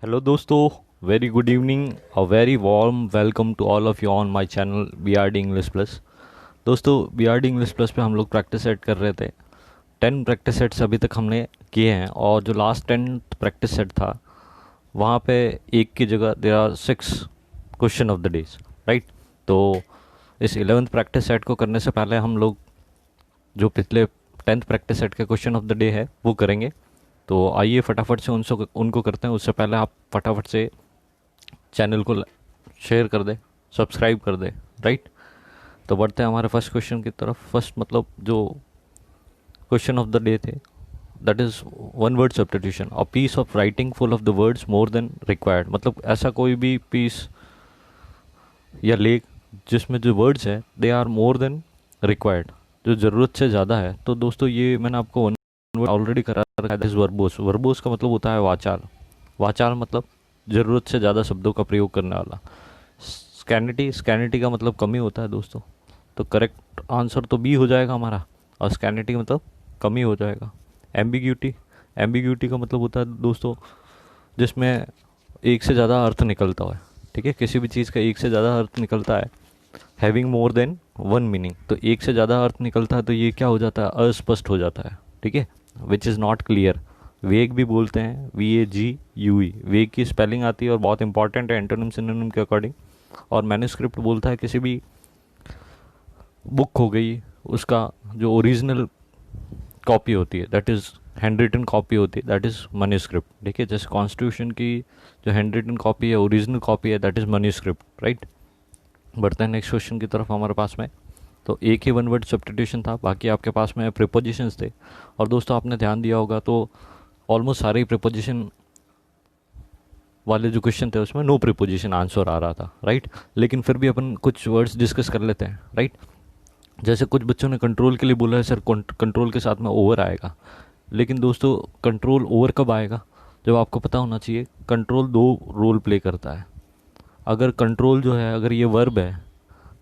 Hello दोस्तों, very good evening, a very warm welcome to all of you on my channel BRD English plus. दोस्तों, BRD English plus पे हम लोग practice set कर रहे थे। 10 प्रैक्टिस सेट्स अभी तक हमने किए हैं और जो लास्ट 10 प्रैक्टिस सेट था वहाँ पे एक की जगह there are 6 question of the days, right. तो इस 11th प्रैक्टिस सेट को करने से पहले हम लोग जो पिछले 10th प्रैक्टिस सेट के क्वेश्चन ऑफ द डे है वो करेंगे। तो आइए फटाफट से उनको करते हैं। उससे पहले आप फटाफट से चैनल को शेयर कर दे, सब्सक्राइब कर दे, राइट। तो बढ़ते हैं हमारे फर्स्ट क्वेश्चन की तरफ। फर्स्ट मतलब जो क्वेश्चन ऑफ द डे थे, that is one word substitution. A piece of writing full of the words more than required. मतलब ऐसा कोई भी पीस या लेख जिसमें जो वर्ड्स है they are more than required, जो ज़रूरत से ज़्यादा है। तो दोस्तों ये मैंने आपको वन वर्ड ऑलरेडी करा रखा है। वर्बोस, वर्बोस का मतलब होता है वाचाल। वाचाल मतलब ज़रूरत से ज़्यादा शब्दों का प्रयोग करने वाला। स्कैनिटी, स्कैनिटी का मतलब कमी होता है दोस्तों। तो करेक्ट आंसर तो बी हो जाएगा हमारा, और स्कैनिटी मतलब कमी हो जाएगा। एम्बिग्यूटी, एम्बिग्यूटी का मतलब होता है दोस्तों जिसमें एक से ज़्यादा अर्थ निकलता है, ठीक है। किसी भी चीज़ का एक से ज़्यादा अर्थ निकलता है। Having more than one meaning, तो एक से ज़्यादा अर्थ निकलता है तो ये क्या हो जाता है, अस्पष्ट हो जाता है, ठीक है। Which is not clear. वेग भी बोलते हैं, VAGUE। वेग की स्पेलिंग आती है और बहुत इंपॉर्टेंट है एंटोनिम सिनोनिम के अकॉर्डिंग। और मैन्युस्क्रिप्ट बोलता है किसी भी बुक हो गई उसका जो ओरिजिनल कॉपी होती है, that is handwritten copy होती है, दैट इज़ मैन्युस्क्रिप्ट, ठीक है। जैसे कॉन्स्टिट्यूशन की जो हैंड रिटन कॉपी है, ओरिजिनल कॉपी है, दैट इज़ मैन्युस्क्रिप्ट, राइट। बढ़ते हैं नेक्स्ट क्वेश्चन की तरफ हमारे पास में। तो एक ही वन वर्ड सब्स्टिट्यूशन था, बाकी आपके पास में प्रीपोजिशंस थे। और दोस्तों आपने ध्यान दिया होगा तो ऑलमोस्ट सारे ही प्रीपोजिशन वाले जो क्वेश्चन थे उसमें नो प्रीपोजिशन आंसर आ रहा था, राइट। लेकिन फिर भी अपन कुछ वर्ड्स डिस्कस कर लेते हैं, राइट। जैसे कुछ बच्चों ने कंट्रोल के लिए बोला है सर कंट्रोल के साथ में ओवर आएगा। लेकिन दोस्तों कंट्रोल ओवर कब आएगा, जब आपको पता होना चाहिए कंट्रोल दो रोल प्ले करता है। अगर कंट्रोल जो है, अगर ये वर्ब है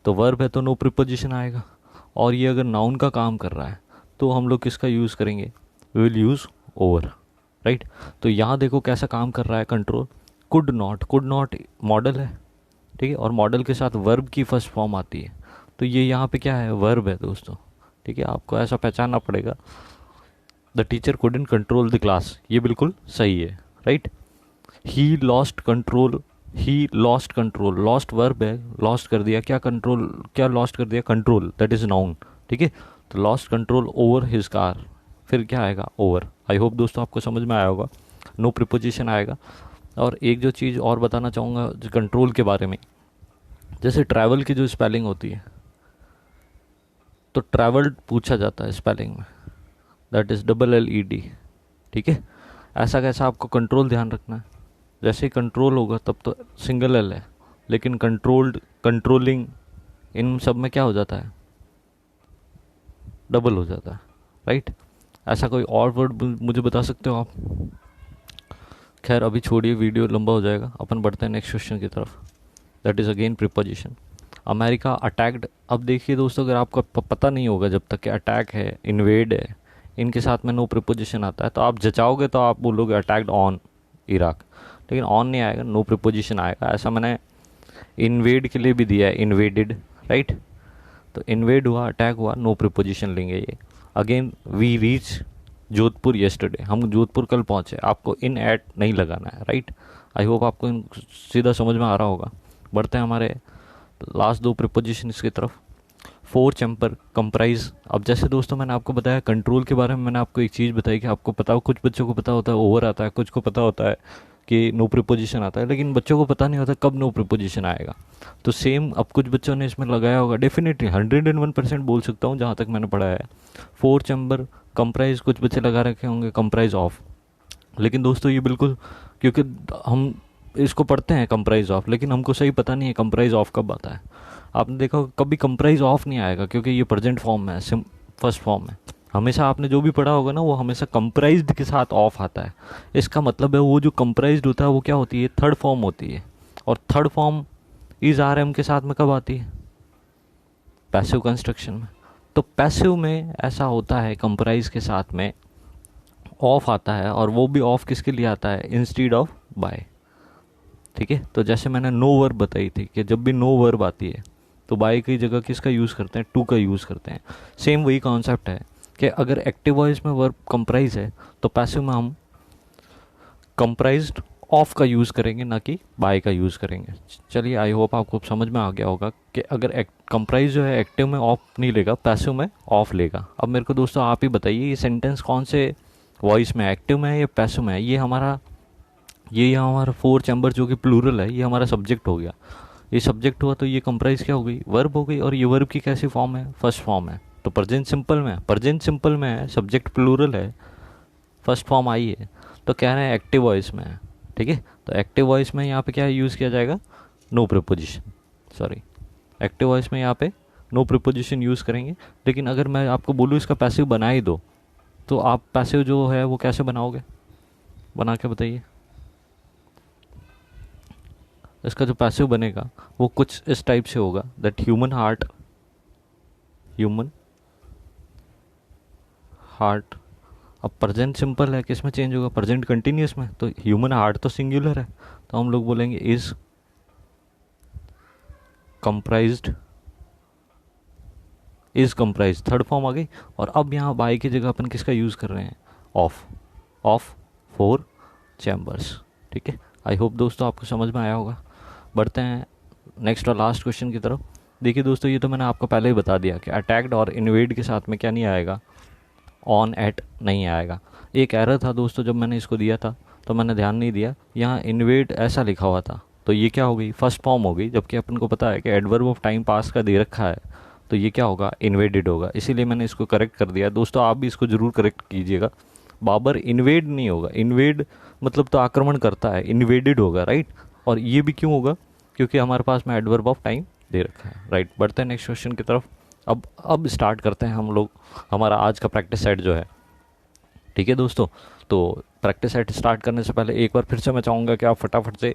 तो वर्ब है तो नो प्रीपोजिशन आएगा। और ये अगर नाउन का काम कर रहा है तो हम लोग किसका यूज़ करेंगे, we will use over, right. तो यहाँ देखो कैसा काम कर रहा है control. Could not, could not model है, ठीक है, और मॉडल के साथ वर्ब की फर्स्ट फॉर्म आती है। तो ये यहाँ पे क्या है, वर्ब है दोस्तों, ठीक है। आपको ऐसा पहचानना पड़ेगा। The teacher couldn't control the class, ये बिल्कुल सही है, right. He lost control, he lost control, lost verb है, लॉस्ट कर दिया क्या, कंट्रोल क्या लॉस्ट कर दिया, कंट्रोल, दैट इज़ नाउन, ठीक है। तो lost control over his car, फिर क्या आएगा, ओवर। आई होप दोस्तों आपको समझ में आया होगा। नो प्रिपोजिशन आएगा। और एक जो चीज़ और बताना चाहूँगा जो कंट्रोल के बारे में, जैसे ट्रैवल की जो स्पेलिंग होती है, तो ट्रैवल्ड पूछा जाता है स्पेलिंग में, दैट इज़ LLED, ठीक है। ऐसा कैसा आपको कंट्रोल ध्यान रखना है। जैसे ही कंट्रोल होगा तब तो सिंगल एल है, लेकिन कंट्रोल्ड, कंट्रोलिंग, इन सब में क्या हो जाता है, डबल हो जाता है, राइट। ऐसा कोई और वर्ड मुझे बता सकते हो आप। खैर अभी छोड़िए, वीडियो लंबा हो जाएगा, अपन बढ़ते हैं नेक्स्ट क्वेश्चन की तरफ। That is again preposition. America attacked. अब देखिए दोस्तों, अगर आपको पता नहीं होगा जब तक कि अटैक है, इन्वेड है, इनके साथ में नो प्रीपोजिशन आता है तो आप जचाओगे तो आप बोलोगे अटैक्ड ऑन इराक, लेकिन ऑन नहीं आएगा, नो प्रीपोजिशन आएगा। ऐसा मैंने इन्वेड के लिए भी दिया है, इन्वेडेड, राइट। तो इन्वेड हुआ, अटैक हुआ, नो प्रीपोजिशन लेंगे ये। Again we reach Jodhpur yesterday, हम जोधपुर कल पहुँचे, आपको इन एट नहीं लगाना है, राइट। आई होप आपको सीधा समझ में आ रहा होगा। बढ़ते हैं हमारे लास्ट दो प्रीपोजिशन की तरफ। फोर चैम्पर, कंप्राइज। अब जैसे दोस्तों मैंने आपको बताया कंट्रोल के बारे में, मैंने आपको एक चीज़ बताई कि आपको पता हो, कुछ बच्चों को पता होता है ओवर आता है, कुछ को पता होता है कि नो प्रीपोजिशन आता है, लेकिन बच्चों को पता नहीं होता कब नो प्रीपोजिशन आएगा। तो सेम अब कुछ बच्चों ने इसमें लगाया होगा, डेफिनेटली 101% बोल सकता हूँ जहाँ तक मैंने पढ़ा है। फोर चैम्बर कंप्राइज, कुछ बच्चे लगा रखे होंगे कंप्राइज ऑफ। लेकिन दोस्तों ये बिल्कुल, क्योंकि हम इसको पढ़ते हैं कंप्राइज ऑफ, लेकिन हमको सही पता नहीं है कंप्राइज ऑफ कब आता है। आपने देखा होगा कभी कंप्राइज ऑफ नहीं आएगा, क्योंकि ये प्रेजेंट फॉर्म में है, फर्स्ट फॉर्म में। हमेशा आपने जो भी पढ़ा होगा ना वो हमेशा कंप्राइज्ड के साथ ऑफ आता है। इसका मतलब है वो जो कंप्राइज्ड होता है वो क्या होती है, थर्ड फॉर्म होती है। और थर्ड फॉर्म इज RM के साथ में कब आती है, पैसिव कंस्ट्रक्शन में। तो पैसिव में ऐसा होता है, कंप्राइज के साथ में ऑफ आता है, और वो भी ऑफ किसके लिए आता है, इंस्टीड ऑफ बाय, ठीक है। तो जैसे मैंने नो वर्ब बताई थी कि जब भी नो वर्ब आती है तो बाय की जगह किसका यूज़ करते हैं, टू का यूज़ करते हैं। सेम वही कॉन्सेप्ट है कि अगर एक्टिव वॉइस में वर्ब कंप्राइज है तो पैसिव में हम कंप्राइज्ड ऑफ का यूज़ करेंगे, ना कि बाय का यूज़ करेंगे। चलिए, आई होप आपको समझ में आ गया होगा कि अगर कंप्राइज जो है एक्टिव में ऑफ नहीं लेगा, पैसिव में ऑफ लेगा। अब मेरे को दोस्तों आप ही बताइए ये सेंटेंस कौन से वॉइस में, एक्टिव में है या पैसिव में है। ये हमारा फोर चैम्बर जो कि प्लूरल है, ये हमारा सब्जेक्ट हो गया। ये सब्जेक्ट हुआ तो ये कंप्राइज क्या हो गई, वर्ब हो गई। और ये वर्ब की कैसी फॉर्म है, फर्स्ट फॉर्म है। तो प्रेजेंट सिंपल में है, सब्जेक्ट प्लूरल है, फर्स्ट फॉर्म आई है। तो कह रहे हैं एक्टिव वॉइस में है, ठीक है। तो एक्टिव वॉइस में यहाँ पे क्या यूज़ किया जाएगा, no preposition, sorry, active voice में यहाँ पे नो प्रीपोजिशन यूज़ करेंगे। लेकिन अगर मैं आपको बोलूँ इसका पैसिव बना ही दो, तो आप पैसिव जो है वो कैसे बनाओगे, बना के बताइए। इसका जो पैसिव बनेगा वो कुछ इस टाइप से होगा, दैट ह्यूमन हार्ट। अब प्रेजेंट सिंपल है, किस में चेंज होगा, प्रेजेंट कंटिन्यूस में। तो ह्यूमन हार्ट तो सिंगुलर है, तो हम लोग बोलेंगे इज कंप्राइज्ड, थर्ड फॉर्म आ गई। और अब यहाँ बाय की जगह अपन किसका यूज़ कर रहे हैं, ऑफ फोर चैम्बर्स, ठीक है। आई होप दोस्तों आपको समझ में आया होगा। बढ़ते हैं नेक्स्ट और लास्ट क्वेश्चन की तरफ। देखिए दोस्तों, ये तो मैंने आपको पहले ही बता दिया कि अटैक्ड और इन्वेड के साथ में क्या नहीं आएगा, ऑन एट नहीं आएगा। एक एरर था दोस्तों, जब मैंने इसको दिया था तो मैंने ध्यान नहीं दिया, यहाँ इन्वेड ऐसा लिखा हुआ था, तो ये क्या हो गई, फर्स्ट फॉर्म हो गई। जबकि अपन को पता है कि एडवर्ब ऑफ टाइम पास का दे रखा है, तो ये क्या होगा, इन्वेडेड होगा। इसीलिए मैंने इसको करेक्ट कर दिया। दोस्तों आप भी इसको ज़रूर करेक्ट कीजिएगा। बाबर इन्वेड नहीं होगा, इन्वेड मतलब तो आक्रमण करता है, इन्वेडेड होगा, राइट। और ये भी क्यों होगा, क्योंकि हमारे पास में एडवर्ब ऑफ टाइम दे रखा है, राइट। बढ़ते हैं नेक्स्ट क्वेश्चन की तरफ। अब स्टार्ट करते हैं हम लोग हमारा आज का प्रैक्टिस सेट जो है, ठीक है दोस्तों। तो प्रैक्टिस सेट स्टार्ट करने से पहले एक बार फिर से मैं चाहूँगा कि आप फटाफट से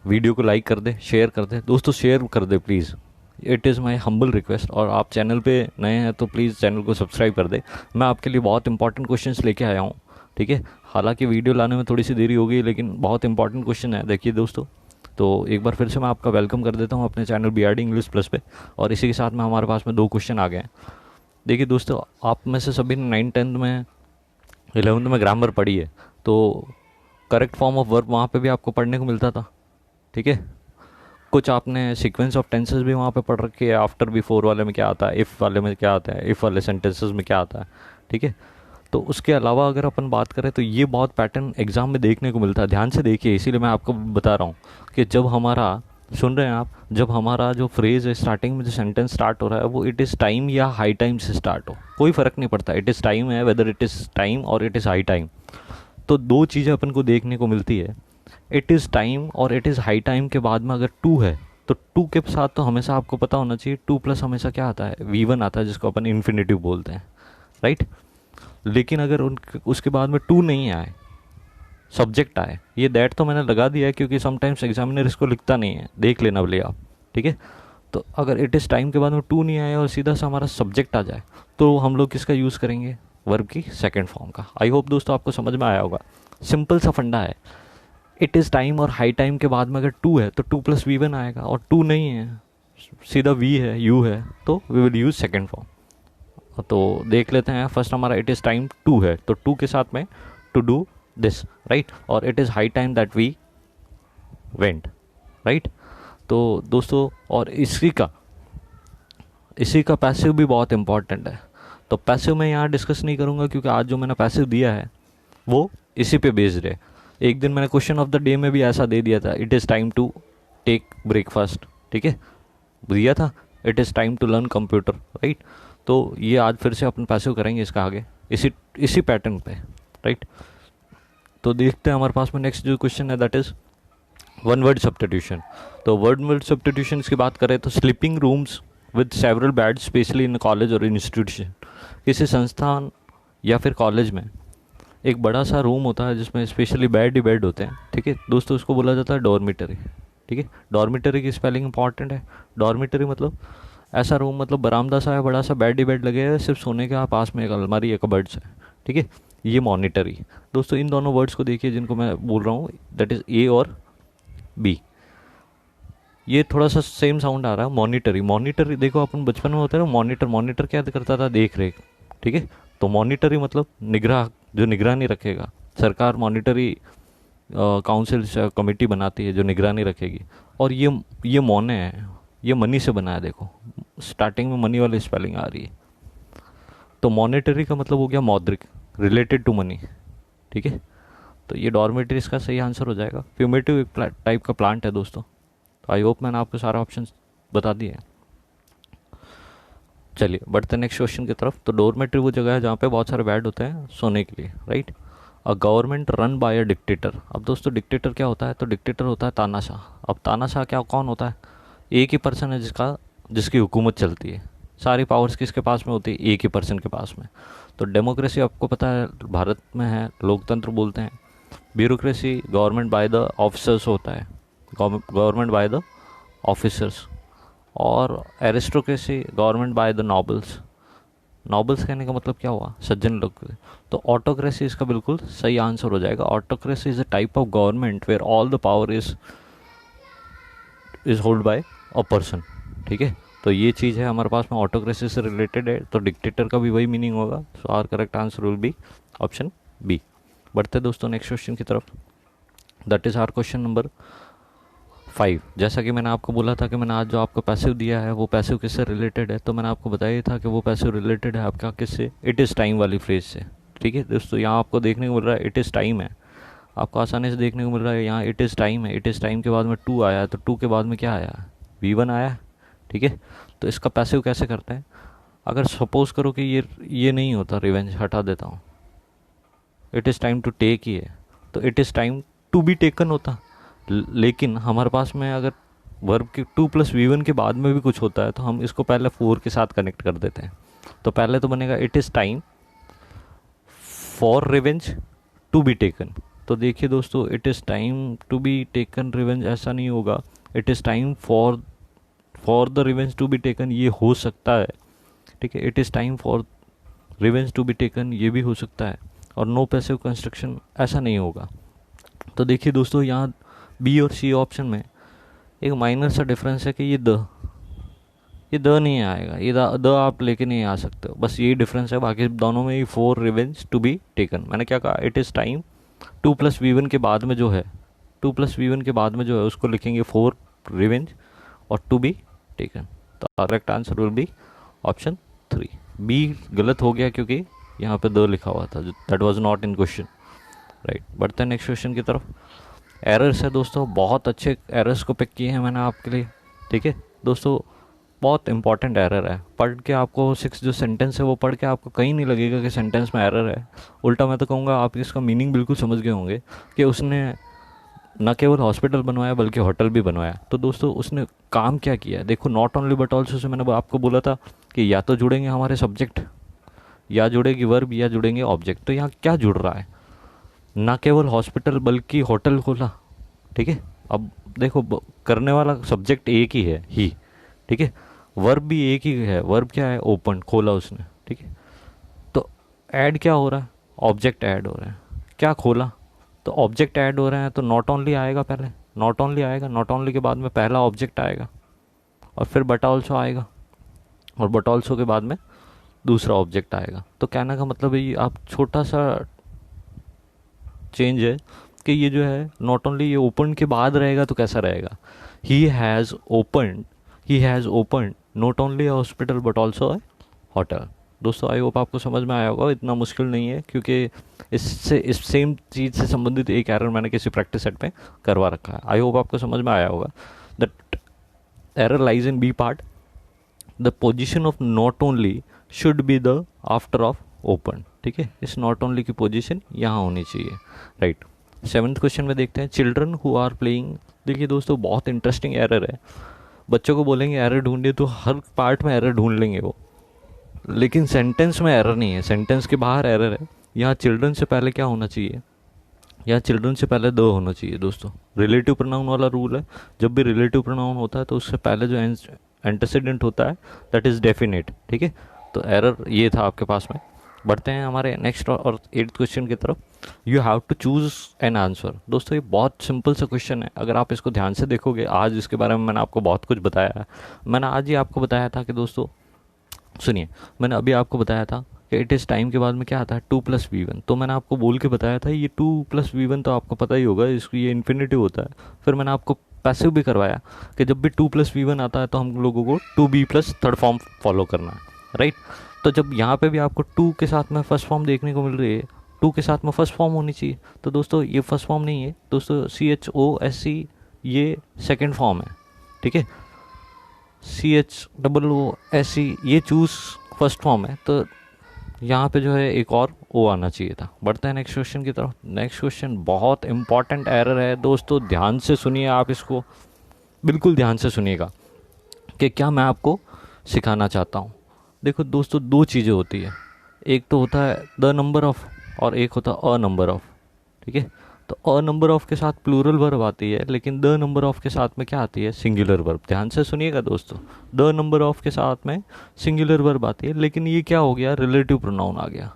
वीडियो को लाइक कर दे, शेयर कर दे दोस्तों, शेयर कर दे please, it is my humble request. और आप चैनल पे नए हैं तो प्लीज़ चैनल को सब्सक्राइब कर दे। मैं आपके लिए बहुत इंपॉर्टेंट क्वेश्चंस लेके आया हूँ, ठीक है। हालांकि वीडियो लाने में थोड़ी सी देरी हो गई, लेकिन बहुत इंपॉर्टेंट क्वेश्चन है। देखिए दोस्तों, तो एक बार फिर से मैं आपका वेलकम कर देता हूँ अपने चैनल BRD इंग्लिश प्लस पे। और इसी के साथ में हमारे पास में 2 क्वेश्चन आ गए हैं। देखिए दोस्तों, आप में से सभी ने 9th 10th में 11th में ग्रामर पढ़ी है, तो करेक्ट फॉर्म ऑफ वर्ब वहाँ पे भी आपको पढ़ने को मिलता था, ठीक है। कुछ आपने सीक्वेंस ऑफ टेंसेस भी वहाँ पे पढ़ रखी है, आफ्टर बिफोर वाले में क्या आता है, इफ़ वाले में क्या आता है, इफ़ वाले सेंटेंसेस में क्या आता है, ठीक है। तो उसके अलावा अगर अपन बात करें तो ये बहुत पैटर्न एग्ज़ाम में देखने को मिलता है। ध्यान से देखिए, इसीलिए मैं आपको बता रहा हूँ कि जब हमारा, सुन रहे हैं आप, जब हमारा जो फ्रेज़ है स्टार्टिंग में जो सेंटेंस स्टार्ट हो रहा है वो इट इज़ टाइम या हाई टाइम से स्टार्ट हो, कोई फ़र्क नहीं पड़ता, इट इज़ टाइम है, वेदर इट इज़ टाइम और इट इज़ हाई टाइम। तो 2 चीज़ें अपन को देखने को मिलती है, इट इज़ टाइम और इट इज़ हाई टाइम के बाद में अगर टू है तो टू के साथ तो हमेशा आपको पता होना चाहिए 2+ हमेशा क्या आता है, V1 आता है, जिसको अपन इन्फिनेटिव बोलते हैं, राइट। लेकिन अगर उसके बाद में टू नहीं आए, सब्जेक्ट आए, ये दैट तो मैंने लगा दिया है क्योंकि समटाइम्स एग्जामिनर इसको लिखता नहीं है, देख लेना भले आप, ठीक है। तो अगर इट इज़ टाइम के बाद में टू नहीं आए और सीधा सा हमारा सब्जेक्ट आ जाए, तो हम लोग किसका यूज़ करेंगे, वर्ब की सेकेंड फॉर्म का। आई होप दोस्तों आपको समझ में आया होगा। सिंपल सा फंडा है, इट इज़ टाइम और हाई टाइम के बाद में अगर टू है तो 2+ V1 आएगा, और टू नहीं है, सीधा V है, U है, तो we will use second form. तो देख लेते हैं, फर्स्ट हमारा इट इज़ टाइम टू है, तो टू के साथ में टू डू दिस, राइट। और it is high time that we went, right. तो दोस्तों, और इसी का पैसिव भी बहुत इंपॉर्टेंट है। तो पैसिव मैं यहाँ डिस्कस नहीं करूँगा क्योंकि आज जो मैंने पैसिव दिया है वो इसी पे बेस्ड है। एक दिन मैंने क्वेश्चन ऑफ द डे में भी ऐसा दे दिया था, it is time to take breakfast, ठीक है, दिया था, it is time to learn computer, right. तो ये आज फिर से अपन पैसिव करेंगे इसका आगे इसी पैटर्न पे, राइट। तो देखते हैं हमारे पास में नेक्स्ट जो क्वेश्चन है that is one word substitution. तो वर्ड सब्स्टिट्यूशन की बात करें तो sleeping rooms with several beds specially in college और इंस्टीट्यूशन, किसी संस्थान या फिर कॉलेज में एक बड़ा सा रूम होता है जिसमें स्पेशली बेड ही बेड होते हैं, ठीक है दोस्तों, उसको बोला जाता है डॉर्मिटरी, ठीक है। डॉर्मिटरी की स्पेलिंग इंपॉर्टेंट है। डॉर्मिटरी मतलब ऐसा रूम, मतलब बरामदा सा है, बड़ा सा बेड ही बेड लगे हैं, सिर्फ सोने के पास में एक अलमारी, एक कबर्ड्स है, ठीक है। ये मॉनिटरी। दोस्तों इन दोनों वर्ड्स को देखिए जिनको मैं बोल रहा हूँ, दैट इज़ ए और बी। ये थोड़ा सा सेम साउंड आ रहा है, मॉनिटरी। मॉनिटरी देखो अपन बचपन में होता है ना, मॉनिटर, मॉनिटर क्या करता था, देख रेख, ठीक है। तो मॉनिटरी मतलब निगराह, जो निगरानी रखेगा। सरकार मॉनिटरी काउंसिल कमेटी बनाती है जो निगरानी रखेगी। और ये मौने है, ये मनी से बना है, देखो स्टार्टिंग में मनी वाली स्पेलिंग आ रही है। तो मॉनेटरी का मतलब हो गया मौद्रिक, रिलेटेड टू मनी, ठीक है। तो ये डॉर्मेटरी इसका सही आंसर हो जाएगा। फ्यूमेटिव एक टाइप का प्लांट है दोस्तों। तो आई होप मैंने आपको सारा ऑप्शन बता दिए हैं। चलिए बढ़ते नेक्स्ट क्वेश्चन की तरफ। तो डॉर्मेटरी वो जगह है जहाँ पे बहुत सारे बेड होते हैं सोने के लिए, right. A government run by a dictator. अब दोस्तों डिक्टेटर क्या होता है, तो डिक्टेटर होता है तानाशाह। अब तानाशाह क्या, कौन होता है, एक ही पर्सन है जिसकी हुकूमत चलती है। सारी पावर्स किसके पास में होती है, एक ही पर्सन के पास में। तो डेमोक्रेसी आपको पता है भारत में है, लोकतंत्र बोलते हैं। Bureaucracy government by the officers होता है, गवर्नमेंट बाय द ऑफिसर्स। और aristocracy government by the nobles. Nobles कहने का मतलब क्या हुआ, सज्जन लोग। तो ऑटोक्रेसी इसका बिल्कुल सही आंसर हो जाएगा। Autocracy is a type of government where all the power is hold by a person, ठीक है। तो ये चीज़ है हमारे पास में, ऑटोक्रेसी से रिलेटेड है। तो डिक्टेटर का भी वही मीनिंग होगा। So our correct answer will be option B. बढ़ते दोस्तों नेक्स्ट क्वेश्चन की तरफ। That is our question number 5। जैसा कि मैंने आपको बोला था कि मैंने आज जो आपको पैसिव दिया है वो पैसिव किससे रिलेटेड है, तो मैंने आपको बताया था कि वो पैसिव रिलेटेड है आपका किससे, इट इज़ टाइम वाली फ्रेज से, ठीक है। दोस्तों यहाँ आपको देखने को मिल रहा है इट इज़ टाइम है, आपको आसानी से देखने को मिल रहा है यहाँ इट इज़ टाइम है। इट इज़ टाइम के बाद में टू आया है, तो टू के बाद में क्या आया, V1 आया, ठीक है। तो इसका पैसिव कैसे करते हैं, अगर सपोज करो कि ये नहीं होता, रिवेंज हटा देता हूँ, it is time to take ही है, तो it is time to be taken होता। लेकिन हमारे पास में अगर वर्ब के 2 + V1 के बाद में भी कुछ होता है तो हम इसको पहले 4 के साथ कनेक्ट कर देते हैं। तो पहले तो बनेगा it is time for revenge to be taken. तो देखिए दोस्तों it is time to be taken revenge ऐसा नहीं होगा, it is time for the revenge to be taken ये हो सकता है, ठीक है। It is time for revenge to be taken ये भी हो सकता है। और नो पैसिव कंस्ट्रक्शन ऐसा नहीं होगा। तो देखिए दोस्तों यहाँ बी और सी ऑप्शन में एक माइनर सा डिफरेंस है कि ये द नहीं आएगा, ये द आप लेके नहीं आ सकते हो, बस यही डिफरेंस है। बाकी दोनों में ही for revenge to be taken. मैंने क्या कहा, इट इज़ टाइम 2 + V1 के बाद में जो है, 2 + V1 के बाद में जो है उसको लिखेंगे फॉर रिवेंज और टू बी टेकन। तो correct answer will be option 3। B गलत हो गया क्योंकि यहाँ पे द लिखा हुआ था, that was not in question, right. बढ़ते हैं नेक्स्ट क्वेश्चन की तरफ। एरर्स है दोस्तों, बहुत अच्छे एरर्स को पिक किए हैं मैंने आपके लिए, ठीक है दोस्तों। बहुत इंपॉर्टेंट एरर है, पढ़ के आपको 6 जो सेंटेंस है वो पढ़ के आपको कहीं नहीं लगेगा कि सेंटेंस में एरर है। उल्टा मैं तो कहूँगा आप इसका मीनिंग बिल्कुल समझ गए होंगे कि उसने न केवल हॉस्पिटल बनवाया बल्कि होटल भी बनवाया। तो दोस्तों उसने काम क्या किया, देखो not only but also say मैंने आपको बोला था कि या तो जुड़ेंगे हमारे सब्जेक्ट, या जुड़ेगी वर्ब, या जुड़ेंगे ऑब्जेक्ट। तो यहाँ क्या जुड़ रहा है, ना केवल हॉस्पिटल बल्कि होटल खोला, ठीक है। अब देखो करने वाला सब्जेक्ट एक ही है ही, ठीक है। वर्ब भी एक ही है, वर्ब क्या है, ओपन, खोला उसने, ठीक है। तो ऐड क्या हो रहा है, ऑब्जेक्ट ऐड हो रहा है। क्या खोला, तो ऑब्जेक्ट ऐड हो रहे हैं, तो नॉट ओनली आएगा, पहले नॉट ओनली आएगा, नॉट ओनली के बाद में पहला ऑब्जेक्ट आएगा और फिर बट ऑल्सो आएगा, और बट ऑल्सो के बाद में दूसरा ऑब्जेक्ट आएगा। तो कहने का मतलब है आप छोटा सा चेंज है कि ये जो है नॉट ओनली ये ओपन के बाद रहेगा तो कैसा रहेगा, he has open not only a hospital but also a hotel. दोस्तों आई होप आपको समझ में आया होगा, इतना मुश्किल नहीं है क्योंकि इस सेम चीज़ से संबंधित एक एरर मैंने किसी प्रैक्टिस सेट में करवा रखा है। आई होप आपको समझ में आया होगा। That error lies in B part, the position of not only should be the after of open, ठीक है। इस नॉट ओनली की पोजीशन यहाँ होनी चाहिए, राइट। 7th क्वेश्चन में देखते हैं, चिल्ड्रन हु आर प्लेइंग। देखिए दोस्तों बहुत इंटरेस्टिंग एरर है। बच्चों को बोलेंगे एरर ढूंढिए तो हर पार्ट में एरर ढूंढ लेंगे वो, लेकिन सेंटेंस में एरर नहीं है, सेंटेंस के बाहर एरर है। यहाँ चिल्ड्रन से पहले क्या होना चाहिए, यहाँ चिल्ड्रन से पहले द होना चाहिए दोस्तों। रिलेटिव प्रोनाउन वाला रूल है, जब भी रिलेटिव प्रोनाउन होता है तो उससे पहले जो एंटेसिडेंट होता है दैट इज़ डेफिनेट, ठीक है। तो एरर ये था आपके पास में। बढ़ते हैं हमारे नेक्स्ट और 8th क्वेश्चन की तरफ। You have to choose an answer. दोस्तों ये बहुत सिंपल सा क्वेश्चन है, अगर आप इसको ध्यान से देखोगे, आज इसके बारे में मैंने आपको बहुत कुछ बताया है। मैंने आज ही आपको बताया था कि दोस्तों सुनिए, मैंने अभी आपको बताया था कि इट इज़ टाइम के बाद में क्या आता है 2+v1। तो मैंने आपको बोल के बताया था ये 2+v1 तो आपको पता ही होगा, इसको ये इन्फिनेटिव होता है। फिर मैंने आपको पैसिव भी करवाया कि जब भी 2+v1 आता है तो हम लोगों को 2b+3rd फॉर्म फॉलो करना है, राइट। तो जब यहाँ पे भी आपको 2 के साथ में फर्स्ट फॉर्म देखने को मिल रही है, 2 के साथ में फर्स्ट फॉर्म होनी चाहिए, तो दोस्तों ये फर्स्ट फॉर्म नहीं है दोस्तों, CHOSC ये सेकेंड फॉर्म है, ठीक है। CHOOSE ये चूज़ फर्स्ट फॉर्म है, तो यहाँ पे जो है एक और ओ आना चाहिए था। बढ़ते हैं नेक्स्ट क्वेश्चन की तरफ। नेक्स्ट क्वेश्चन बहुत इंपॉर्टेंट एरर है दोस्तों, ध्यान से सुनिए, आप इसको बिल्कुल ध्यान से सुनिएगा कि क्या मैं आपको सिखाना चाहता हूँ। देखो दोस्तों, दो चीज़ें होती है, एक तो होता है द नंबर ऑफ और एक होता है अ नंबर ऑफ, ठीक है। तो अ नंबर ऑफ के साथ प्लूरल वर्ब आती है, लेकिन द नंबर ऑफ के साथ में क्या आती है, सिंगुलर वर्ब। ध्यान से सुनिएगा दोस्तों, द नंबर ऑफ के साथ में सिंगुलर वर्ब आती है, लेकिन ये क्या हो गया, रिलेटिव प्रोनाउन आ गया।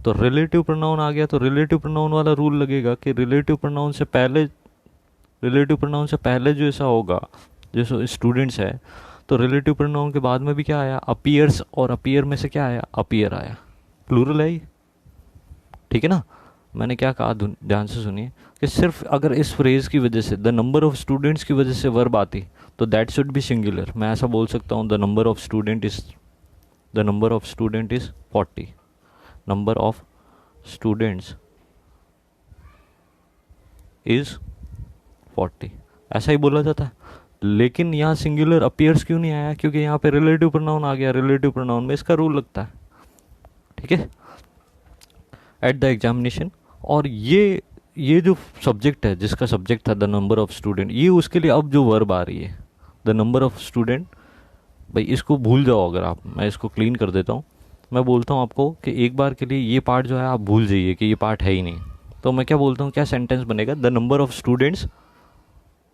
तो रिलेटिव प्रोनाउन आ गया तो रिलेटिव प्रोनाउन वाला रूल लगेगा कि रिलेटिव प्रोनाउन से पहले जो ऐसा होगा, जो स्टूडेंट्स है, तो रिलेटिव प्रोनाउन के बाद में भी क्या आया, अपीयर्स, और अपीयर में से क्या आया, अपीयर आया, प्लूरल है, ठीक है ना। मैंने क्या कहा, ध्यान से सुनिए, कि सिर्फ अगर इस फ्रेज की वजह से, द नंबर ऑफ स्टूडेंट्स की वजह से वर्ब आती तो दैट शुड बी सिंगुलर। मैं ऐसा बोल सकता हूँ, the number of student is 40, number of students is 40, ऐसा ही बोला जाता है। लेकिन यहाँ सिंगुलर अपीयर्स क्यों नहीं आया, क्योंकि यहाँ पे रिलेटिव प्रोनाउन आ गया, रिलेटिव प्रोनाउन में इसका रूल लगता है, ठीक है, एट द एग्जामिनेशन। और ये जो सब्जेक्ट है, जिसका सब्जेक्ट था द नंबर ऑफ स्टूडेंट, ये उसके लिए अब जो वर्ब आ रही है द नंबर ऑफ स्टूडेंट, भाई इसको भूल जाओ। अगर आप, मैं इसको क्लीन कर देता हूँ, मैं बोलता हूँ आपको कि एक बार के लिए ये पार्ट जो है आप भूल जाइए कि ये पार्ट है ही नहीं। तो मैं क्या बोलता हूँ, क्या सेंटेंस बनेगा, the number of students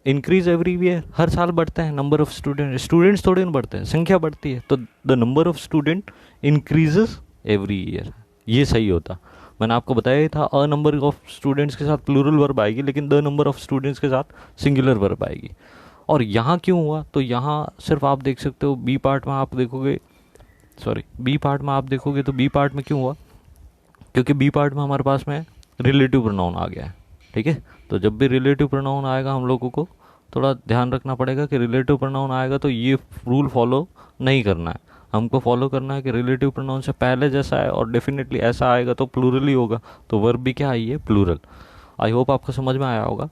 increase every year, हर साल बढ़ते हैं नंबर ऑफ स्टूडेंट्स थोड़े ना बढ़ते हैं, संख्या बढ़ती है, तो the number of student increases every year, ये सही होता। मैंने आपको बताया ही था, अ नंबर ऑफ स्टूडेंट्स के साथ प्लूरल वर्ब आएगी, लेकिन द नंबर ऑफ स्टूडेंट्स के साथ सिंगुलर वर्ब आएगी। और यहाँ क्यों हुआ, तो यहाँ सिर्फ आप देख सकते हो, बी पार्ट में आप देखोगे तो बी पार्ट में क्यों हुआ, क्योंकि बी पार्ट में हमारे पास में रिलेटिव प्रोनाउन आ गया है, ठीक है। तो जब भी रिलेटिव प्रोनाउन आएगा, हम लोगों को थोड़ा ध्यान रखना पड़ेगा कि रिलेटिव प्रोनाउन आएगा तो ये रूल फॉलो नहीं करना है, हमको फॉलो करना है कि रिलेटिव प्रोनाउन से पहले जैसा है, और डेफिनेटली ऐसा आएगा तो प्लूरल ही होगा, तो वर्ब भी क्या आई है, प्लूरल। आई होप आपको समझ में आया होगा।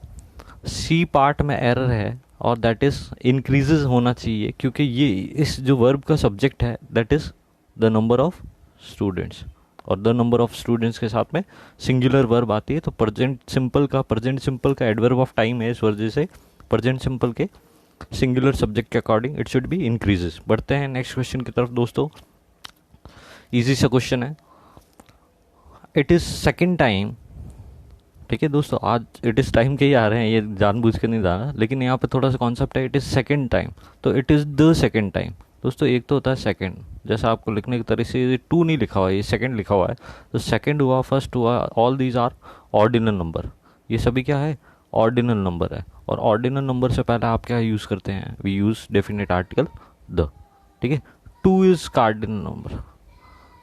सी पार्ट में एरर है, और दैट इज़ इंक्रीजेज होना चाहिए, क्योंकि ये इस जो वर्ब का सब्जेक्ट है that is the number of students, और द नंबर ऑफ स्टूडेंट्स के साथ में सिंगुलर वर्ब आती है, तो प्रेजेंट सिंपल का एडवर्ब ऑफ टाइम है, इस वजह से प्रेजेंट सिंपल के सिंगुलर सब्जेक्ट के according it should be increases. बढ़ते हैं नेक्स्ट क्वेश्चन की तरफ दोस्तों, इजी सा क्वेश्चन है। इट इज़ सेकेंड टाइम, ठीक है दोस्तों, आज इट इज़ टाइम के ही आ रहे हैं, ये जानबूझ के नहीं जाना, लेकिन यहाँ पे थोड़ा सा कॉन्सेप्ट है, इट इज़ सेकेंड टाइम, तो it is the second time. दोस्तों एक तो होता है सेकंड, जैसा आपको लिखने की तरह से ये 2 नहीं लिखा हुआ है, ये सेकंड लिखा हुआ है, तो सेकंड हुआ, फर्स्ट हुआ, all these are ordinal number, ये सभी क्या है, ऑर्डिनल नंबर है। और ऑर्डिनल नंबर से पहले आप क्या यूज़ करते हैं, we use definite article the, ठीक है। 2 इज़ कार्डिनल नंबर,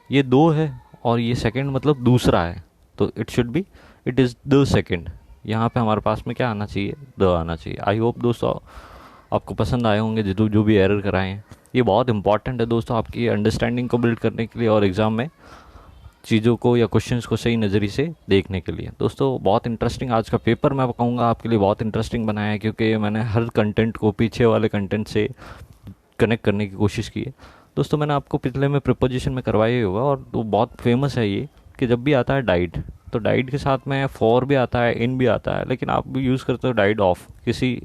ये 2 है और ये सेकंड मतलब दूसरा है, तो it should be it is the second. यहाँ पे हमारे पास में क्या आना चाहिए, द आना चाहिए। आई होप दोस्तों आपको पसंद आए होंगे जो भी एरर कराए हैं, ये बहुत इंपॉर्टेंट है दोस्तों आपकी अंडरस्टैंडिंग को बिल्ड करने के लिए, और एग्ज़ाम में चीज़ों को या क्वेश्चंस को सही नज़रिए से देखने के लिए। दोस्तों बहुत इंटरेस्टिंग आज का पेपर मैं कहूँगा आपके लिए बहुत इंटरेस्टिंग बनाया है, क्योंकि मैंने हर कंटेंट को पीछे वाले कंटेंट से कनेक्ट करने की कोशिश की है। दोस्तों मैंने आपको पिछले में प्रिपोजिशन में करवाया ही होगा, और तो बहुत फेमस है ये, कि जब भी आता है डाइड, तो डाइड के साथ में फॉर भी आता है, इन भी आता है, लेकिन आप भी यूज़ करते हो डाइड ऑफ, किसी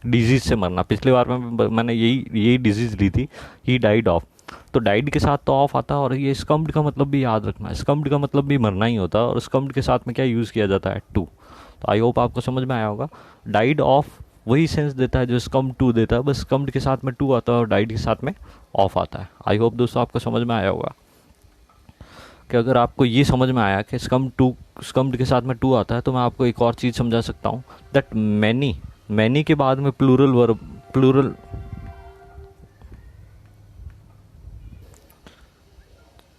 डिजीज़ से मरना। पिछली बार में मैंने यही डिजीज़ ली थी, ही डाइड ऑफ, तो डाइड के साथ तो ऑफ आता है, और ये स्कम्ड का मतलब भी याद रखना है, स्कम्ड का मतलब भी मरना ही होता है, और स्कम्ड के साथ में क्या यूज़ किया जाता है, टू। तो आई होप आपको समझ में आया होगा, डाइड ऑफ वही सेंस देता है जो स्कम्ड टू देता है, बस स्कम्ड के साथ में टू आता है और डाइड के साथ में ऑफ आता है। आई होप दोस्तों आपको समझ में आया होगा। कि अगर आपको ये समझ में आया कि स्कम्ड के साथ में टू आता है, तो मैं आपको एक और चीज़ समझा सकता हूँ, दैट मैनी के बाद में प्लूरल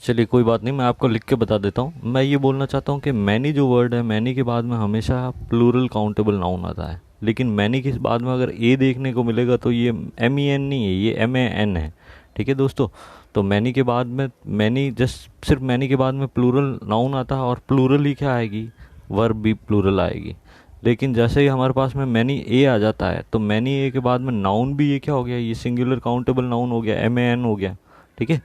चलिए कोई बात नहीं, मैं आपको लिख के बता देता हूँ। मैं ये बोलना चाहता हूँ कि मैनी जो वर्ड है, मैनी के बाद में हमेशा प्लूरल काउंटेबल नाउन आता है, लेकिन मैनी के बाद में अगर ए देखने को मिलेगा तो ये MEN नहीं है, ये MAN है। ठीक है दोस्तों, तो मैनी के बाद में सिर्फ मैनी के बाद में प्लूरल नाउन आता है, और प्लूरल ही क्या आएगी, वर्ब भी प्लूरल आएगी। लेकिन जैसे ही हमारे पास में मैनी ए आ जाता है, तो मैनी ए के बाद में नाउन भी ये क्या हो गया, ये सिंगुलर काउंटेबल नाउन हो गया, MAN हो गया। ठीक है,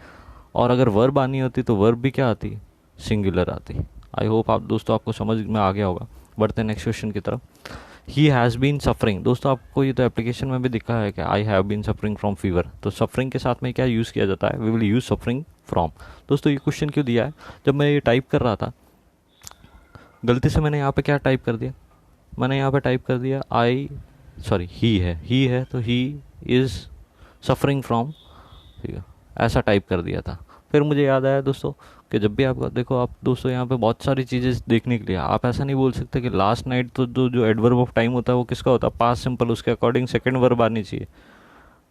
और अगर वर्ब आनी होती तो वर्ब भी क्या आती, सिंगुलर आती। आई होप आप दोस्तों आपको समझ में आ गया होगा। बढ़ते हैं नेक्स्ट क्वेश्चन की तरफ। ही हैज़ बीन सफरिंग, दोस्तों आपको ये तो एप्लीकेशन में भी दिखा है कि I have been suffering from fever, तो सफरिंग के साथ में क्या यूज़ किया जाता है, we will use suffering from. दोस्तों ये क्वेश्चन क्यों दिया है, जब मैं ये टाइप कर रहा था गलती से मैंने यहाँ पे क्या टाइप कर दिया, मैंने यहाँ पे टाइप कर दिया ही है तो he is suffering from fever, ऐसा टाइप कर दिया था। फिर मुझे याद आया दोस्तों कि जब भी आप देखो, आप दोस्तों यहाँ पे बहुत सारी चीज़ें देखने के लिए, आप ऐसा नहीं बोल सकते कि लास्ट नाइट तो जो एडवर्ब ऑफ टाइम होता है वो किसका होता है, पास्ट सिंपल, उसके अकॉर्डिंग सेकंड वर्ब आनी चाहिए।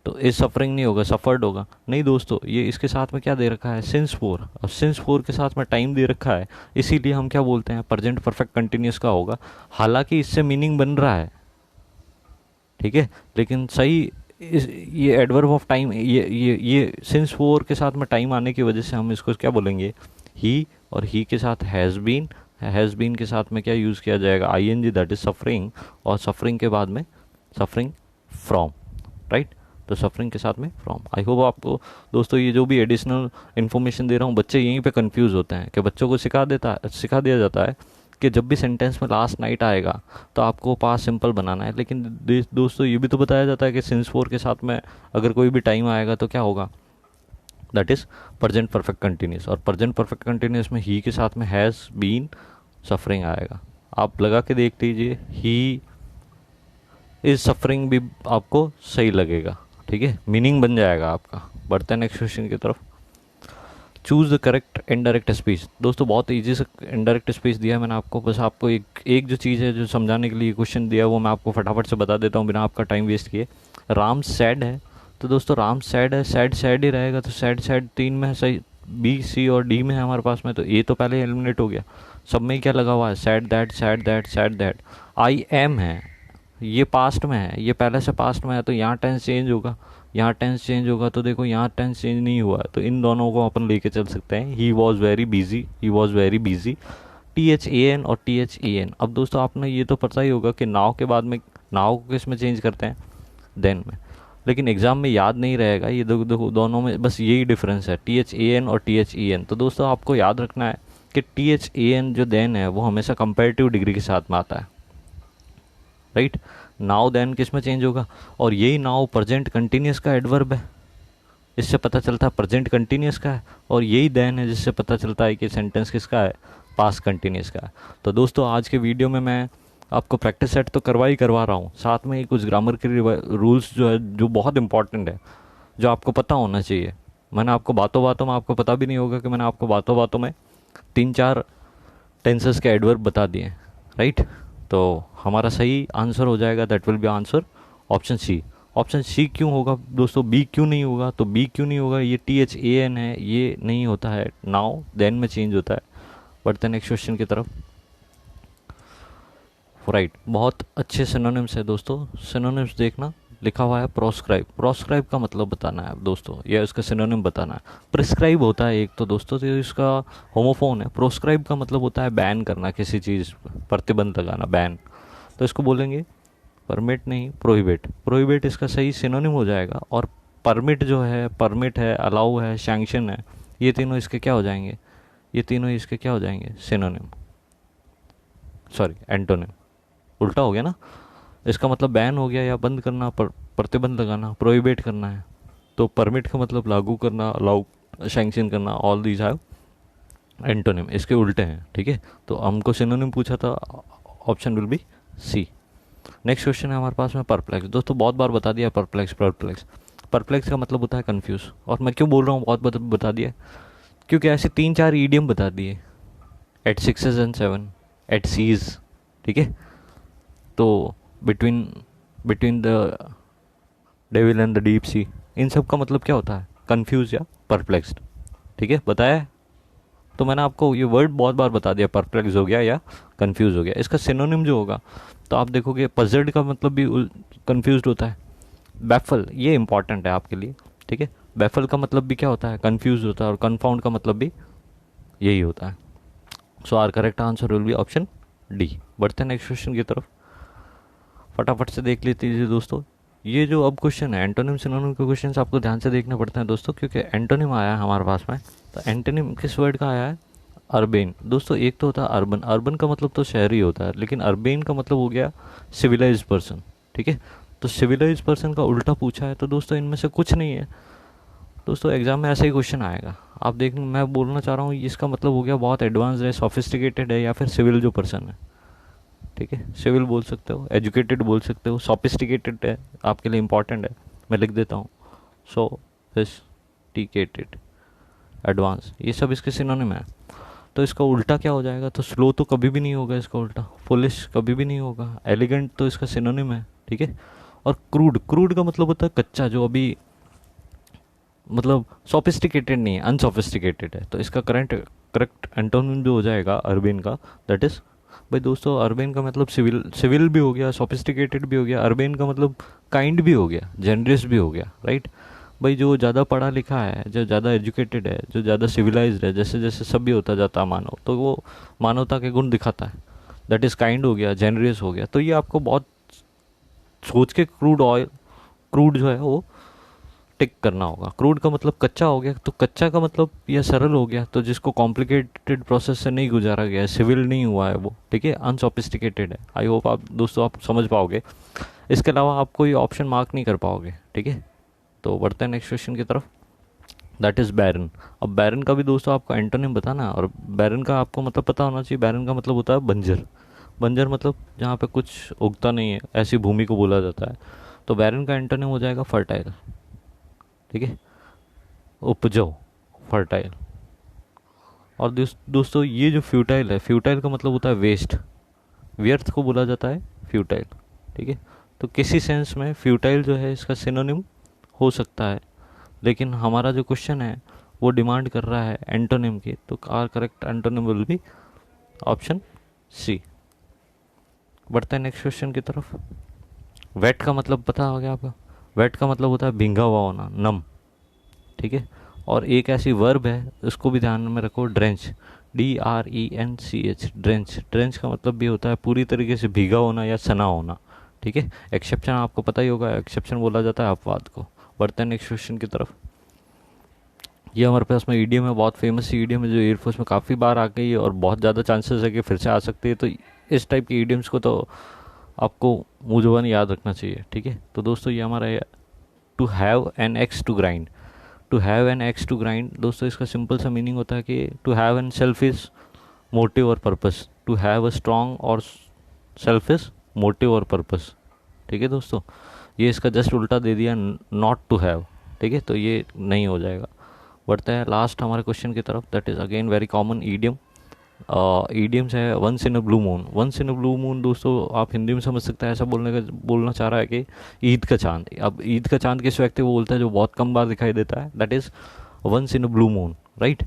तो इस सफरिंग नहीं होगा, सफर्ड होगा। नहीं दोस्तों, ये इसके साथ में क्या दे रखा है, सिंस 4, और सिंस 4 के साथ में टाइम दे रखा है, इसीलिए हम क्या बोलते हैं, प्रेजेंट परफेक्ट कंटिन्यूस का होगा। हालांकि इससे मीनिंग बन रहा है, ठीक है, लेकिन सही ये एडवर्ब ऑफ टाइम, ये सिंस 4 के साथ में टाइम आने की वजह से हम इसको क्या बोलेंगे, ही, और ही के साथ हैज़ बीन के साथ में क्या यूज़ किया जाएगा, ING, दैट इज सफरिंग, और सफरिंग के बाद में सफरिंग फ्रॉम, राइट। तो सफरिंग के साथ में फ्रॉम। आई होप आपको दोस्तों ये जो भी एडिशनल इन्फॉर्मेशन दे रहा हूँ, बच्चे यहीं पे कंफ्यूज होते हैं कि बच्चों को सिखा दिया जाता है कि जब भी सेंटेंस में लास्ट नाइट आएगा तो आपको पास्ट सिंपल बनाना है, लेकिन दोस्तों ये भी तो बताया जाता है कि सिंस 4 के साथ में अगर कोई भी टाइम आएगा तो क्या होगा, that is present perfect continuous, और प्रेजेंट परफेक्ट कंटिन्यूस में ही के साथ में हैज़ बीन सफरिंग आएगा। आप लगा के देख लीजिए, ही इज सफरिंग भी आपको सही लगेगा, ठीक है, मीनिंग बन जाएगा आपका। बढ़ते हैं नेक्स्ट क्वेश्चन की तरफ। Choose the correct indirect speech. दोस्तों बहुत इजी से इनडायरेक्ट स्पीच दिया है मैंने आपको, बस आपको एक जो चीज़ है जो समझाने के लिए क्वेश्चन दिया है वो मैं आपको फटाफट से बता देता हूँ बिना आपका टाइम वेस्ट किए। राम सैड है, तो दोस्तों राम सैड है, सैड ही रहेगा, तो सैड 3 में है, सही B, C और D में है हमारे पास में, तो ए तो पहले एलिमिनेट हो गया। सब में क्या लगा हुआ है, सैड दैट। आई एम है, ये पास्ट में है, ये पहले से पास्ट में है, तो यहाँ टेंस चेंज होगा, यहाँ टेंस चेंज होगा, तो देखो यहाँ टेंस चेंज नहीं हुआ है, तो इन दोनों को अपन लेके चल सकते हैं। He was very busy, THAN और THEN। अब दोस्तों आपने ये तो पता ही होगा कि नाव के बाद में नाव को किस में चेंज करते हैं, देन में, लेकिन एग्जाम में याद नहीं रहेगा ये दोनों में बस यही डिफरेंस है, THAN और THEN। तो दोस्तों आपको याद रखना है कि THAN जो देन है वो हमेशा कंपेरेटिव डिग्री के साथ में आता है, राइट। नाउ देन किस में चेंज होगा, और यही नाउ प्रेजेंट कंटिन्यूस का एडवर्ब है, इससे पता चलता है प्रेजेंट कंटिन्यूस का है, और यही देन है जिससे पता चलता है कि सेंटेंस किसका है, पास्ट कंटिन्यूस का है। तो दोस्तों आज के वीडियो में मैं आपको प्रैक्टिस सेट तो करवा रहा हूँ, साथ में ही कुछ ग्रामर के रूल्स जो है जो बहुत इंपॉर्टेंट है, जो आपको पता होना चाहिए। मैंने आपको बातों में, आपको पता भी नहीं होगा कि मैंने आपको बातों में 3-4 टेंसेस के एडवर्ब बता दिए, राइट। तो हमारा सही आंसर हो जाएगा, that will be answer option C. Option C क्यों होगा दोस्तों, बी क्यों नहीं होगा, तो बी क्यों नहीं होगा, ये THAN है, ये नहीं होता है, नाउ देन में चेंज होता है। बढ़ते नेक्स्ट क्वेश्चन की तरफ। राइट, बहुत अच्छे सिनोनिम्स है दोस्तों, सिनोनिम्स देखना, लिखा हुआ है प्रोस्क्राइब का मतलब बताना है दोस्तों, या इसका सिनोनिम बताना है। प्रिस्क्राइब होता है एक तो दोस्तों, तो इसका होमोफोन है। प्रोस्क्राइब का मतलब होता है बैन करना, किसी चीज़ प्रतिबंध लगाना, बैन, तो इसको बोलेंगे परमिट नहीं प्रोहिबिट इसका सही सिनोनिम हो जाएगा। और परमिट जो है, परमिट है, अलाउ है, सैंक्शन है, ये तीनों इसके क्या हो जाएंगे, सिनोनिम, सॉरी एंटोनिम, उल्टा हो गया ना। इसका मतलब बैन हो गया या बंद करना, प्रतिबंध लगाना, प्रोहिबिट करना है, तो परमिट का मतलब लागू करना, अलाउ, सैंक्शन करना, ऑल दीज हैव एंटोनिम, इसके उल्टे हैं, ठीक है। तो हमको सिनोनिम पूछा था, option will be C. Next question है हमारे पास में परप्लेक्स। दोस्तों बहुत बार बता दिया परप्लेक्स का मतलब होता है कंफ्यूज, और मैं क्यों बोल रहा हूँ बहुत बता दिया, क्योंकि ऐसे 3-4 ईडियम बता दिए, एट 6 and 7, एट सीज, ठीक है। तो between between the devil and the deep sea, इन सब का मतलब क्या होता है? कंफ्यूज या परप्लेक्स्ड, ठीक है, बताया है। तो मैंने आपको ये वर्ड बहुत बार बता दिया, परप्लेक्स हो गया या कंफ्यूज हो गया। इसका सिनोनिम जो होगा, तो आप देखोगे पजल्ड का मतलब भी कंफ्यूज होता है। बैफल, ये इंपॉर्टेंट है आपके लिए, ठीक है। बैफल का मतलब भी क्या होता है? कंफ्यूज होता है। और कन्फाउंड का मतलब भी यही होता है। So our correct answer will be option D. बढ़ते हैं नेक्स्ट क्वेश्चन की तरफ, फटाफट से देख लेते हैं दोस्तों। ये जो अब क्वेश्चन है, एंटोनिम सिनोनिम के क्वेश्चन आपको ध्यान से देखने पड़ते हैं दोस्तों, क्योंकि एंटोनिम आया है हमारे पास में। तो एंटोनिम किस वर्ड का आया है? अर्बेन। दोस्तों एक तो होता है अर्बन, अर्बन का मतलब तो शहरी होता है, लेकिन अर्बेन का मतलब हो गया सिविलाइज पर्सन, ठीक है। तो सिविलाइज पर्सन का उल्टा पूछा है, तो दोस्तों इनमें से कुछ नहीं है। दोस्तों एग्जाम में ऐसा ही क्वेश्चन आएगा। आप देख, मैं बोलना चाह रहा हूँ इसका मतलब हो गया बहुत एडवांस है, सोफिस्टिकेटेड है, या फिर सिविल जो पर्सन है, ठीक है। सिविल बोल सकते हो, एजुकेटेड बोल सकते हो, सोफिस्टिकेटेड है आपके लिए इंपॉर्टेंट है, मैं लिख देता हूँ सोफिस्टिकेटेड, एडवांस, ये सब इसके सिनोनिम है। तो इसका उल्टा क्या हो जाएगा? तो स्लो तो कभी भी नहीं होगा इसका उल्टा, फुलिश कभी भी नहीं होगा, एलिगेंट तो इसका सिनोनिम है, ठीक है। और क्रूड, क्रूड का मतलब होता है कच्चा, जो अभी मतलब सोफिस्टिकेटेड नहीं है, अनसोफिस्टिकेटेड है। तो इसका करेक्ट एंटोनिम जो हो जाएगा अर्बेन का, दैट इज, भाई दोस्तों अर्बेन का मतलब सिविल, सिविल भी हो गया, सोफिस्टिकेटेड भी हो गया। अर्बेन का मतलब काइंड भी हो गया, जेनरस भी हो गया, राइट। भाई जो ज़्यादा पढ़ा लिखा है, जो ज़्यादा एजुकेटेड है, जो ज़्यादा सिविलाइज्ड है, जैसे जैसे सभ्य होता जाता मानव, तो वो मानवता के गुण दिखाता है, दैट इज़ काइंड हो गया, जेनरस हो गया। तो ये आपको बहुत सोच के क्रूड ऑयल, क्रूड जो है वो टिक करना होगा। क्रूड का मतलब कच्चा हो गया, तो कच्चा का मतलब यह सरल हो गया, तो जिसको कॉम्प्लिकेटेड प्रोसेस से नहीं गुजारा गया है, सिविल नहीं हुआ है वो, ठीक है, अनसोफिस्टिकेटेड है। आई होप आप दोस्तों आप समझ पाओगे। इसके अलावा आप कोई ऑप्शन मार्क नहीं कर पाओगे, ठीक है। तो बढ़ते हैं नेक्स्ट क्वेश्चन की तरफ, दैट इज़ बैरन। अब बैरन का भी दोस्तों आपको एंटोनिम बताना, और बैरन का आपको मतलब पता होना चाहिए। बैरन का मतलब होता है बंजर। बंजर मतलब जहाँ पे कुछ उगता नहीं है, ऐसी भूमि को बोला जाता है। तो बैरन का एंटोनिम हो जाएगा फर्टाइल, ठीक है, उपजाऊ, फर्टाइल। और दोस्तों ये जो फ्यूटाइल है, फ्यूटाइल का मतलब होता है वेस्ट, व्यर्थ को बोला जाता है फ्यूटाइल, ठीक है। तो किसी सेंस में फ्यूटाइल जो है इसका सिनोनिम हो सकता है, लेकिन हमारा जो क्वेश्चन है वो डिमांड कर रहा है एंटोनिम की, तो our correct antonym will be option C. बढ़ते हैं नेक्स्ट क्वेश्चन की तरफ। वेट का मतलब पता हो गया आपका? वेट का मतलब होता है भींगा हुआ होना, नम, ठीक है। और एक ऐसी वर्ब है, उसको भी ध्यान में रखो, ड्रेंच, DRENCH, ड्रेंच। ड्रेंच का मतलब भी होता है पूरी तरीके से भीगा होना या सना होना, ठीक है। एक्सेप्शन आपको पता ही होगा, एक्सेप्शन बोला जाता है अपवाद को। बढ़ते हैं नेक्स्ट क्वेश्चन की तरफ। ये हमारे पास में ईडियम है, बहुत फेमस सी ईडियम है, जो एयरफोर्स में काफ़ी बार आ गई है और बहुत ज़्यादा चांसेस है कि फिर से आ सकती है। तो इस टाइप की ईडियम्स को तो आपको मुँह जुबान याद रखना चाहिए, ठीक है। तो दोस्तों ये हमारा to have an axe to grind. To have an axe to grind दोस्तों इसका सिंपल सा मीनिंग होता है कि to have an selfish motive or purpose, to have a strong or selfish motive or purpose, ठीक है दोस्तों। ये इसका जस्ट उल्टा दे दिया, नॉट टू हैव, ठीक है, तो ये नहीं हो जाएगा। बढ़ते हैं लास्ट हमारे क्वेश्चन की तरफ, that is again very common idiom. Idioms है once in a blue moon. Once in a blue moon दोस्तों आप हिंदी में समझ सकते हैं, ऐसा बोलना चाह रहा है कि ईद का चांद। अब ईद का चांद किस व्यक्ति को बोलता है? जो बहुत कम बार दिखाई देता है, that is once in a blue moon, right.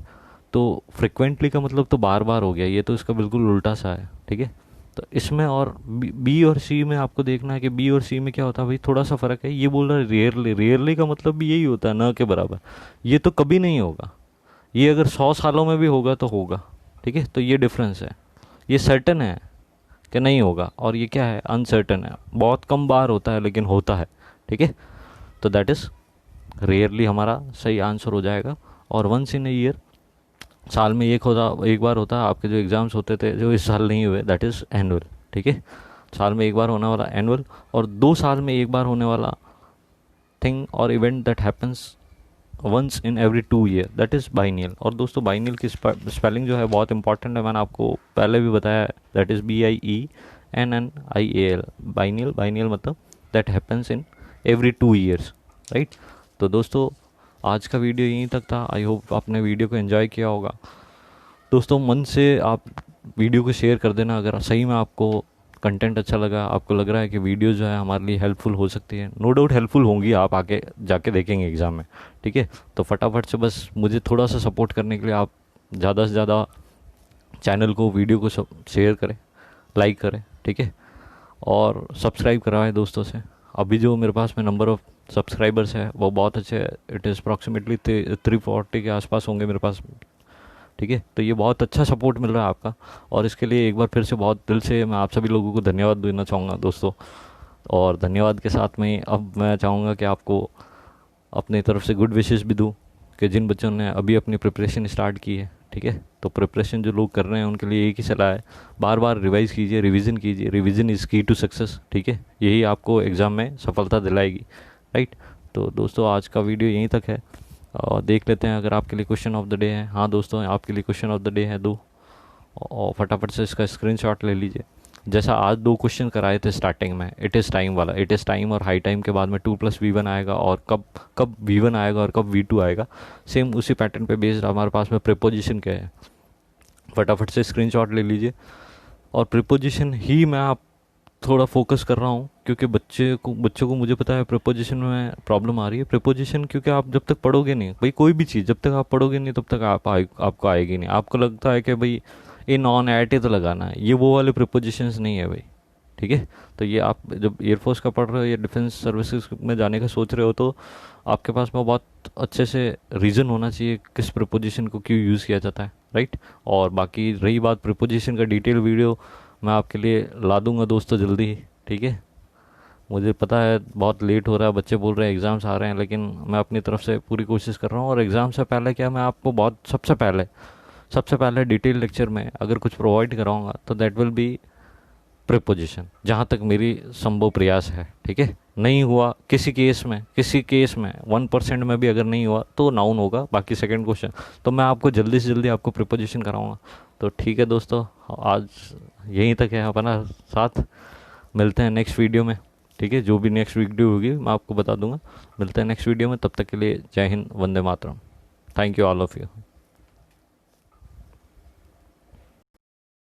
तो फ्रिक्वेंटली का मतलब तो बार बार हो गया, ये तो इसका बिल्कुल उल्टा सा है, ठीक है। तो इसमें और बी और सी में आपको देखना है कि बी और सी में क्या होता है, भाई थोड़ा सा फ़र्क है। ये बोल रहा है रेयरली, रेयरली का मतलब भी यही होता है न के बराबर। ये तो कभी नहीं होगा, ये अगर 100 सालों में भी होगा तो होगा, ठीक है। तो ये डिफरेंस है, ये सर्टन है कि नहीं होगा, और ये क्या है, अनसर्टन है, बहुत कम बार होता है लेकिन होता है, ठीक है। तो दैट इज़ रेयरली हमारा सही आंसर हो जाएगा। और वंस इन ए ईयर, साल में एक बार होता है। आपके जो एग्ज़ाम्स होते थे जो इस साल नहीं हुए, दैट इज़ एनुअल, ठीक है। साल में एक बार होने वाला एनुअल, और 2 साल में एक बार होने वाला थिंग और event that happens once in every 2 year, that is biennial. और दोस्तों बाइनियल की स्पेलिंग जो है बहुत इंपॉर्टेंट है, मैंने आपको पहले भी बताया है, that is BIENNIAL, biennial. Biennial मतलब that happens in every 2 years, right. तो दोस्तों आज का वीडियो यहीं तक था। आई होप आपने वीडियो को एंजॉय किया होगा। दोस्तों मन से आप वीडियो को शेयर कर देना अगर सही में आपको कंटेंट अच्छा लगा, आपको लग रहा है कि वीडियो जो है हमारे लिए हेल्पफुल हो सकती है। नो डाउट हेल्पफुल होंगी, आप आके जाके देखेंगे एग्ज़ाम में, ठीक है। तो फटाफट से बस मुझे थोड़ा सा सपोर्ट करने के लिए आप ज़्यादा से ज़्यादा चैनल को, वीडियो को सब शेयर करें, लाइक करें, ठीक है, और सब्सक्राइब करवाएं दोस्तों से। अभी जो मेरे पास में नंबर ऑफ़ सब्सक्राइबर्स है वो बहुत अच्छे है। इट इज़ अप्रॉक्सीमेटली 340 के आसपास होंगे मेरे पास, ठीक है। तो ये बहुत अच्छा सपोर्ट मिल रहा है आपका, और इसके लिए एक बार फिर से बहुत दिल से मैं आप सभी लोगों को धन्यवाद देना चाहूँगा दोस्तों। और धन्यवाद के साथ में अब मैं चाहूँगा कि आपको अपनी तरफ से गुड विशेस भी दूँ कि जिन बच्चों ने अभी अपनी प्रिपरेशन स्टार्ट की है, ठीक है, तो प्रिपरेशन जो लोग कर रहे हैं उनके लिए एक ही सलाह है, बार बार रिवाइज़ कीजिए, रिवीजन कीजिए। रिवीजन इज़ की टू सक्सेस, ठीक है, यही आपको एग्ज़ाम में सफलता दिलाएगी, राइट। तो दोस्तों आज का वीडियो यहीं तक है, और देख लेते हैं अगर आपके लिए क्वेश्चन ऑफ द डे है। हाँ दोस्तों, आपके लिए क्वेश्चन ऑफ द डे है 2, और फटाफट से इसका स्क्रीनशॉट ले लीजिए। जैसा आज 2 क्वेश्चन कराए थे स्टार्टिंग में, इट इज़ टाइम वाला, इट इज़ टाइम और हाई टाइम के बाद में 2+V1 आएगा, और कब V1 आएगा और कब V2 आएगा, सेम उसी पैटर्न पे बेस्ड हमारे पास में प्रिपोजिशन क्या है। फटाफट से स्क्रीनशॉट ले लीजिए। और प्रिपोजिशन ही मैं आप थोड़ा फोकस कर रहा हूँ क्योंकि बच्चों को मुझे पता है प्रिपोजिशन में प्रॉब्लम आ रही है। प्रिपोजिशन क्योंकि आप जब तक पढ़ोगे नहीं भाई, कोई भी चीज़ जब तक आप पढ़ोगे नहीं तब तक आपको आएगी नहीं। आपको लगता है कि भाई इन ऑन एट तो लगाना है, ये वो वाले प्रिपोजिशंस नहीं है भाई, ठीक है। तो ये आप जब एयरफोर्स का पढ़ रहे हो या डिफेंस सर्विसेज में जाने का सोच रहे हो तो आपके पास में बहुत अच्छे से रीज़न होना चाहिए किस प्रिपोजिशन को क्यों यूज़ किया जाता है, राइट। और बाकी रही बात प्रिपोजिशन का डिटेल वीडियो मैं आपके लिए ला दूंगा दोस्तों जल्दी ही, ठीक है। मुझे पता है बहुत लेट हो रहा है, बच्चे बोल रहे हैं एग्ज़ाम्स आ रहे हैं, लेकिन मैं अपनी तरफ से पूरी कोशिश कर रहा हूँ। और एग्ज़ाम से पहले क्या मैं आपको बहुत सबसे पहले डिटेल लेक्चर में अगर कुछ प्रोवाइड कराऊंगा तो दैट विल बी प्रिपोजिशन, जहाँ तक मेरी संभव प्रयास है, ठीक है। नहीं हुआ किसी केस में 1% में भी अगर नहीं हुआ तो नाउन होगा, बाकी सेकंड क्वेश्चन तो मैं आपको जल्दी से जल्दी आपको प्रिपोजिशन कराऊंगा। तो ठीक है दोस्तों, आज यहीं तक है अपना साथ, मिलते हैं नेक्स्ट वीडियो में, ठीक है। जो भी नेक्स्ट वीडियो होगी मैं आपको बता दूंगा। मिलते हैं नेक्स्ट वीडियो में, तब तक के लिए जय हिंद, वंदे मातरम। Thank you all of you.